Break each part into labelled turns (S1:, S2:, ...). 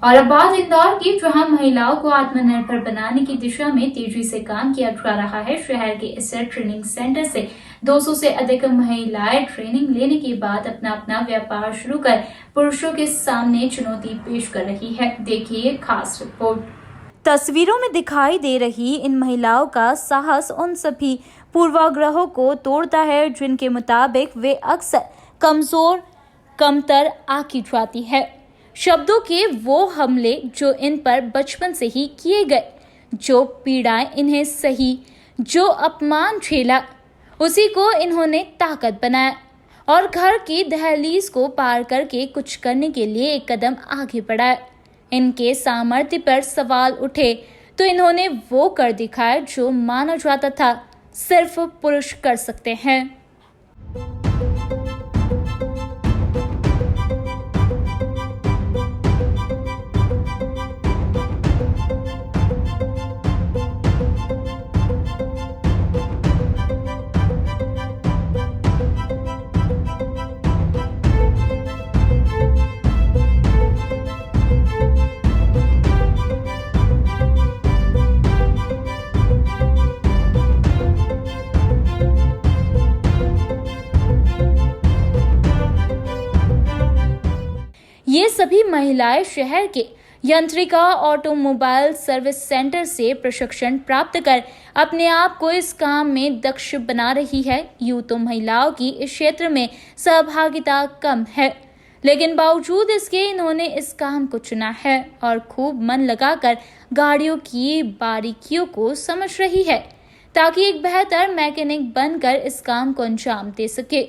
S1: और अब बात इंदौर की, जहां महिलाओं को आत्मनिर्भर बनाने की दिशा में तेजी से काम किया जा रहा है। शहर के इस ट्रेनिंग सेंटर से 200 से अधिक महिलाएं ट्रेनिंग लेने के बाद अपना अपना व्यापार शुरू कर पुरुषों के सामने चुनौती पेश कर रही है। देखिए खास रिपोर्ट।
S2: तस्वीरों में दिखाई दे रही इन महिलाओं का साहस उन सभी पूर्वाग्रहों को तोड़ता है जिनके मुताबिक वे अक्सर कमजोर, कमतर आंकी जाती है। शब्दों के वो हमले जो इन पर बचपन से ही किए गए, जो पीड़ाएं इन्हें सही, जो अपमान झेला, उसी को इन्होंने ताकत बनाया और घर की दहलीज को पार करके कुछ करने के लिए एक कदम आगे बढ़ाया। इनके सामर्थ्य पर सवाल उठे तो इन्होंने वो कर दिखाया जो माना जाता था सिर्फ पुरुष कर सकते हैं। ये सभी महिलाएं शहर के यंत्रिका ऑटोमोबाइल सर्विस सेंटर से प्रशिक्षण प्राप्त कर अपने आप को इस काम में दक्ष बना रही है। यूं तो महिलाओं की इस क्षेत्र में सहभागिता कम है, लेकिन बावजूद इसके इन्होंने इस काम को चुना है और खूब मन लगाकर गाड़ियों की बारीकियों को समझ रही है ताकि एक बेहतर मैकेनिक बनकर इस काम को अंजाम दे सके।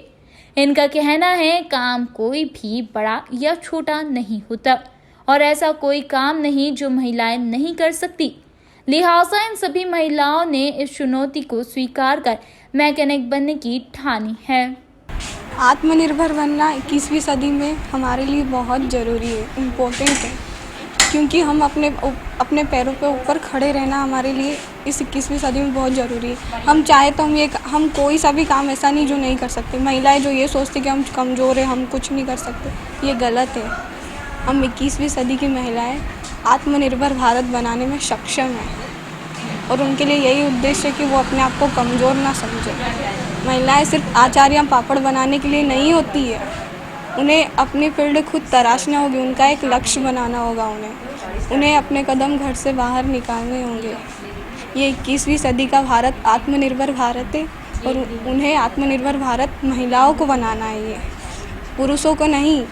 S2: इनका कहना है काम कोई भी बड़ा या छोटा नहीं होता और ऐसा कोई काम नहीं जो महिलाएं नहीं कर सकती। लिहाजा इन सभी महिलाओं ने इस चुनौती को स्वीकार कर मैकेनिक बनने की ठानी है।
S3: आत्मनिर्भर बनना 21वीं सदी में हमारे लिए बहुत ज़रूरी है, इम्पोर्टेंट है, क्योंकि हम अपने पैरों पे ऊपर खड़े रहना हमारे लिए इस 21वीं सदी में बहुत ज़रूरी है। हम चाहे तो हम कोई सा भी काम ऐसा नहीं जो नहीं कर सकते। महिलाएं जो ये सोचती कि हम कमज़ोर हैं, हम कुछ नहीं कर सकते, ये गलत है। हम 21वीं सदी की महिलाएं आत्मनिर्भर भारत बनाने में सक्षम हैं और उनके लिए यही उद्देश्य है कि वो अपने आप को कमज़ोर ना समझें। महिलाएं सिर्फ अचार या पापड़ बनाने के लिए नहीं होती है, उन्हें अपनी फील्ड खुद तराशना होगी, उनका एक लक्ष्य बनाना होगा, उन्हें अपने कदम घर से बाहर निकालने होंगे। ये 21वीं सदी का भारत आत्मनिर्भर भारत है और उन्हें आत्मनिर्भर भारत महिलाओं को बनाना है। ये पुरुषों को नहीं,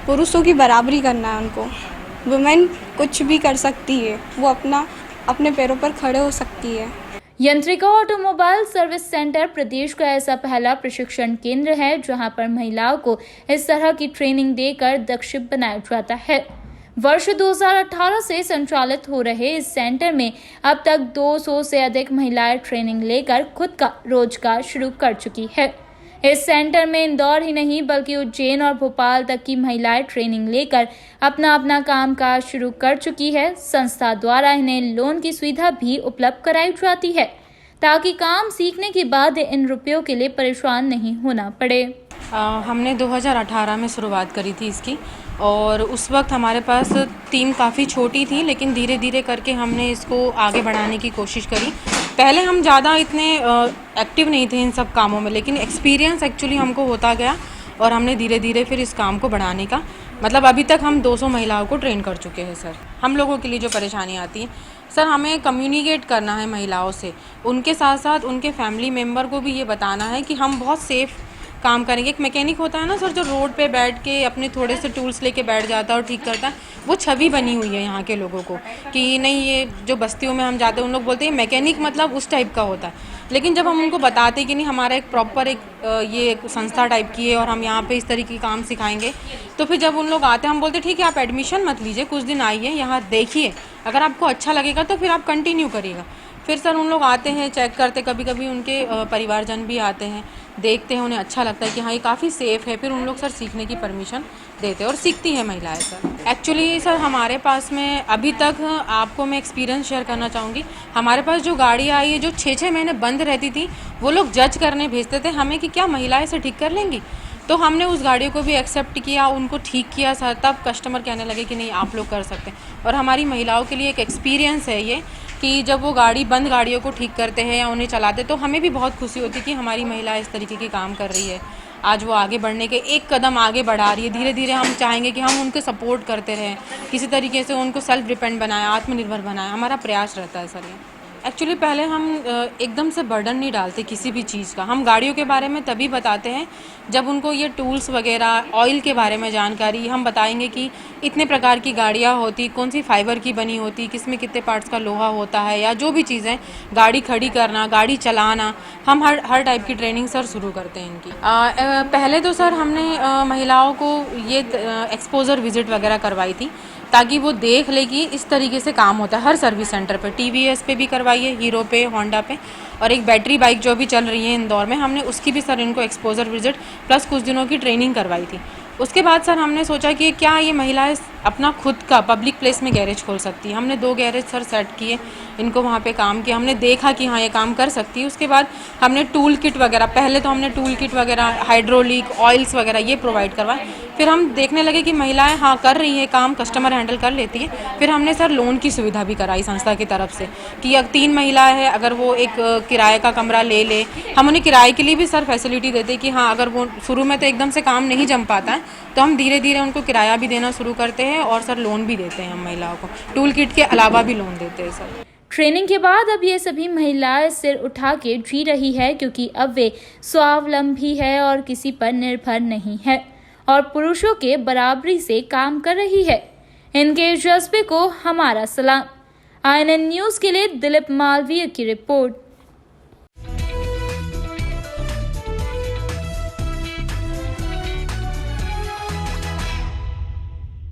S3: पुरुषों की बराबरी करना है उनको। वुमेन कुछ भी कर सकती है, वो अपने पैरों पर खड़े हो सकती है।
S2: यंत्रिका ऑटोमोबाइल सर्विस सेंटर प्रदेश का ऐसा पहला प्रशिक्षण केंद्र है जहां पर महिलाओं को इस तरह की ट्रेनिंग देकर दक्ष बनाया जाता है। वर्ष 2018 से संचालित हो रहे इस सेंटर में अब तक 200 से अधिक महिलाएं ट्रेनिंग लेकर खुद का रोजगार शुरू कर चुकी है। इस सेंटर में इंदौर ही नहीं बल्कि उज्जैन और भोपाल तक की महिलाएं ट्रेनिंग लेकर अपना कामकाज शुरू कर चुकी है। संस्था द्वारा इन्हें लोन की सुविधा भी उपलब्ध कराई जाती है ताकि काम सीखने के बाद इन रुपयों के लिए परेशान नहीं होना पड़े।
S4: हमने 2018 में शुरुआत करी थी इसकी और उस वक्त हमारे पास टीम काफ़ी छोटी थी, लेकिन धीरे धीरे करके हमने इसको आगे बढ़ाने की कोशिश करी। पहले हम ज़्यादा इतने एक्टिव नहीं थे इन सब कामों में, लेकिन एक्सपीरियंस एक्चुअली हमको होता गया और हमने धीरे धीरे फिर इस काम को बढ़ाने का अभी तक हम 200 महिलाओं को ट्रेन कर चुके हैं सर। हम लोगों के लिए जो परेशानी आती है सर, हमें कम्युनिकेट करना है महिलाओं से, उनके साथ साथ उनके फैमिली मेम्बर को भी ये बताना है कि हम बहुत सेफ़ काम करेंगे। एक मैकेनिक होता है ना सर, जो रोड पे बैठ के अपने थोड़े से टूल्स लेके बैठ जाता है और ठीक करता है, वो छवि बनी हुई है यहाँ के लोगों को कि नहीं, ये जो बस्तियों में हम जाते हैं उन लोग बोलते हैं मैकेनिक मतलब उस टाइप का होता है। लेकिन जब हम उनको बताते हैं कि नहीं, हमारा एक प्रॉपर ये संस्था टाइप की है और हम यहाँ पे इस तरीके की काम सिखाएंगे, तो फिर जब उन लोग आते हैं हम बोलते हैं ठीक है, आप एडमिशन मत लीजिए, कुछ दिन आइए, यहाँ देखिए, अगर आपको अच्छा लगेगा तो फिर आप कंटिन्यू करिएगा। फिर सर उन लोग आते हैं, चेक करते, कभी कभी उनके परिवारजन भी आते हैं, देखते हैं, उन्हें अच्छा लगता है कि हाँ ये काफ़ी सेफ़ है, फिर उन लोग सर सीखने की परमिशन देते हैं और सीखती हैं महिलाएं सर। एक्चुअली सर हमारे पास में अभी तक आपको मैं एक्सपीरियंस शेयर करना चाहूँगी। हमारे पास जो गाड़ी आई है जो 6-6 महीने बंद रहती थी, वो लोग जज करने भेजते थे हमें कि क्या महिलाएं इसे ठीक कर लेंगी। तो हमने उस गाड़ियों को भी एक्सेप्ट किया, उनको ठीक किया सर, तब कस्टमर कहने लगे कि नहीं आप लोग कर सकते हैं। और हमारी महिलाओं के लिए एक एक्सपीरियंस है ये कि जब वो बंद गाड़ियों को ठीक करते हैं या उन्हें चलाते, तो हमें भी बहुत खुशी होती है कि हमारी महिला इस तरीके की काम कर रही है। आज वो आगे बढ़ने के एक कदम आगे बढ़ा रही है। धीरे धीरे हम चाहेंगे कि हम उनको सपोर्ट करते रहें, किसी तरीके से उनको सेल्फ डिपेंड बनाएं, आत्मनिर्भर बनाएं। हमारा प्रयास रहता है सर ये। एक्चुअली पहले हम एकदम से बर्डन नहीं डालते किसी भी चीज़ का। हम गाड़ियों के बारे में तभी बताते हैं जब उनको ये टूल्स वगैरह, ऑयल के बारे में जानकारी हम बताएंगे कि इतने प्रकार की गाड़ियाँ होती, कौन सी फाइबर की बनी होती, किसमें कितने पार्ट्स का लोहा होता है, या जो भी चीज़ें, गाड़ी खड़ी करना, गाड़ी चलाना, हम हर टाइप की ट्रेनिंग सर शुरू करते हैं इनकी। पहले तो सर हमने महिलाओं को ये एक्सपोजर विजिट वगैरह करवाई थी ताकि वो देख ले कि इस तरीके से काम होता है। हर सर्विस सेंटर पे, टीवीएस पे भी करवाई है, हीरो पे, होंडा पे, और एक बैटरी बाइक जो भी चल रही है इंदौर में, हमने उसकी भी सर इनको एक्सपोजर विजिट प्लस कुछ दिनों की ट्रेनिंग करवाई थी। उसके बाद सर हमने सोचा कि क्या ये महिलाएं अपना खुद का पब्लिक प्लेस में गैरेज खोल सकती है। हमने 2 गैरेज सर सेट किए, इनको वहाँ पे काम किया, हमने देखा कि हाँ ये काम कर सकती है। उसके बाद हमने टूल किट वगैरह, पहले तो हमने टूल किट वगैरह, हाइड्रोलिक, ऑयल्स वगैरह ये प्रोवाइड करवाए। फिर हम देखने लगे कि महिलाएं हाँ कर रही है काम, कस्टमर हैंडल कर लेती है। फिर हमने सर लोन की सुविधा भी कराई संस्था की तरफ से कि अगर 3 महिलाएं हैं, अगर वो एक किराए का कमरा ले, हम उन्हें किराए के लिए भी सर फैसिलिटी देते कि हाँ अगर वो शुरू में तो एकदम से काम नहीं जम पाता है तो हम धीरे धीरे उनको किराया भी देना शुरू करते हैं और सर लोन भी देते हैं हम महिलाओं को। टूल किट के अलावा भी लोन देते हैं सर।
S2: ट्रेनिंग के बाद अब ये सभी महिलाएं सिर उठा के जी रही है, क्योंकि अब वे स्वावलंबी है और किसी पर निर्भर नहीं है और पुरुषों के बराबरी से काम कर रही है। इनके जज्बे को हमारा सलाम। INN न्यूज़ के लिए दिलीप मालवीय की रिपोर्ट।